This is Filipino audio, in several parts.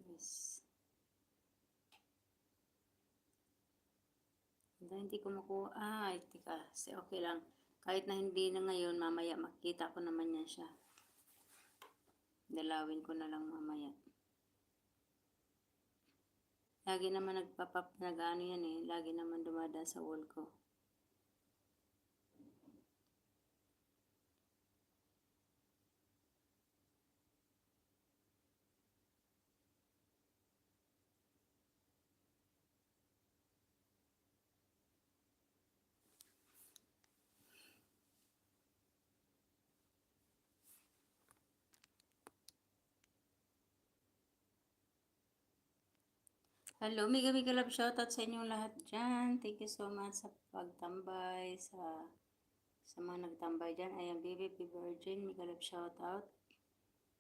Yes. Hindi ko makuha. Ay, tika. Okay lang. Kahit na hindi na ngayon, mamaya makita ko naman yan siya. Dalawin ko na lang mamaya. Lagi naman nag-ano yan eh. Lagi naman dumadaan sa wall ko. Hello, mega love shoutout sa inyong lahat dyan. Thank you so much sa pagtambay, sa mga nagtambay dyan. Ayan, BBP Virgin, mega love shoutout.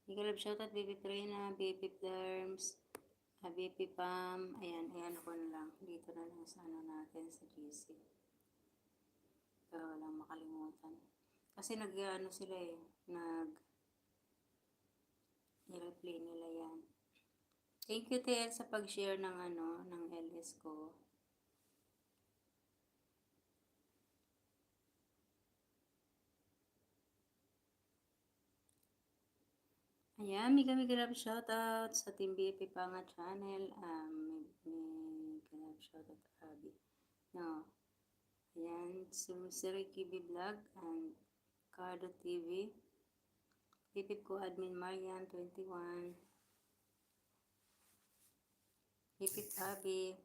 Mega love shoutout, BB Trina, BB Derms, BB Pam. Ayan, ako na lang. Dito na lang sa ano natin, sa GC. Pero walang makalimutan. Kasi nag-ano sila eh, nag-replay nila yan. Thank you, TL, sa pag-share ng ng LS ko. Ayan, mega love shoutout sa Team BFP Panga Channel. Mega love shoutout Abby. No. Ayan, Ricky B Vlog and Cardo TV. BFP ko admin Marian 21. BFP Abby.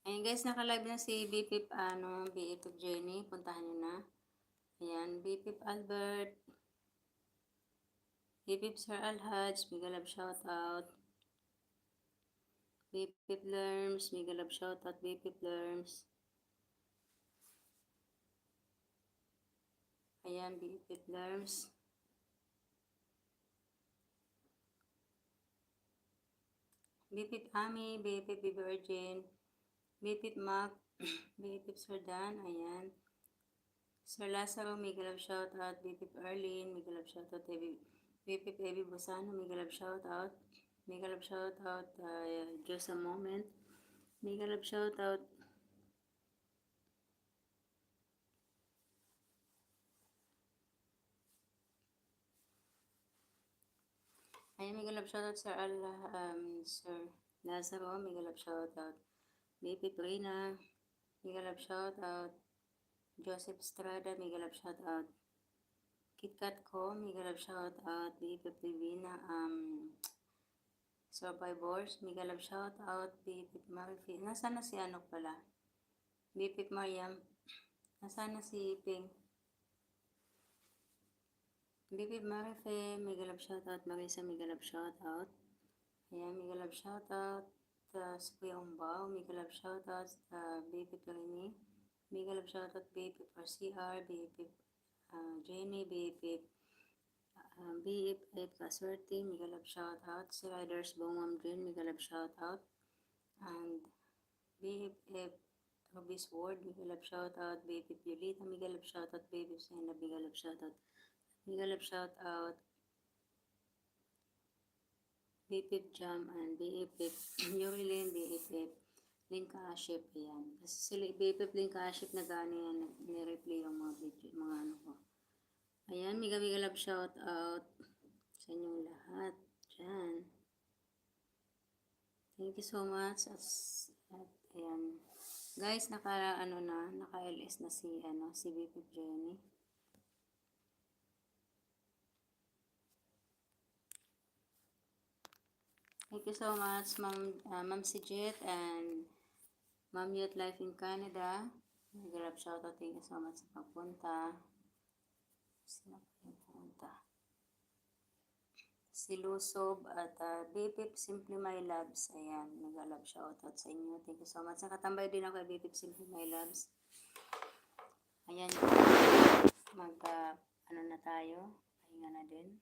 Ayan guys, naka-live na si BFP BFP Jenny. Puntahan nyo na. Ayan, BFP Albert. BFP Sir Alhaj, mega love shoutout. BFP Lerms, mega love shoutout. BFP Lerms. Ayan, BFP Lerms. BFP Ami, BFP Virgin. BFP Mac, BFP Sir Dan, ayan. Sir Lazaro, mega love shoutout. BFP Arlene, mega love shoutout. BFP Evi Busano, mega love shoutout. Mega love shoutout. Just a moment. Mega love shoutout. Ayan, mega love shoutout Sir Sir Lazaro, mega love shoutout. BFP Rina, mega love shoutout. Joseph Estrada, mega love shoutout. KitKat ko, mega love shoutout. BFP Livina, Survivors, mega love shoutout. BFP Marifi, nasaan na si pala? BFP Mariam, nasaan na si Ping? BFP Marife, mega love shoutout. Marisa, mega love shoutout. Ayan, mega love shoutout. Sa Kuya Umbaw, mega love shoutout. BFP Rini, mega love shoutout. BFP RCR, BFP Jenny, BFP BFF Kaswerte, mega love shoutout. Si Riders Bongam Dream, mega love shoutout. And BFF Robis Ward, mega love shoutout. BFF Yulita, mega love shoutout. BFF Sena, mega love shoutout. Mega love shoutout. BFF Jam and BFF Yurilin, BFF Link Aship, ayan. Kasi sila BFF Link Aship nag-ano yan, ni-replay yung mga video, mga ano ko. Ayan, mega love shout out sa inyong lahat dyan. Thank you so much. At ayan. Guys, naka-LS na si BFF Jenny. Thank you so much, Ma'am si Jet and Ma'am Youth Life in Canada. Mega love shout out. Thank you so much sa pagpunta. Sino pa yung pumunta? Si Lusob at BFF Simply My Loves. Ayan, mega love shout out sa inyo. Thank you so much. Nakatambay din ako kay BFF Simply My Loves. Ayan, ano na tayo. Pahinga na din.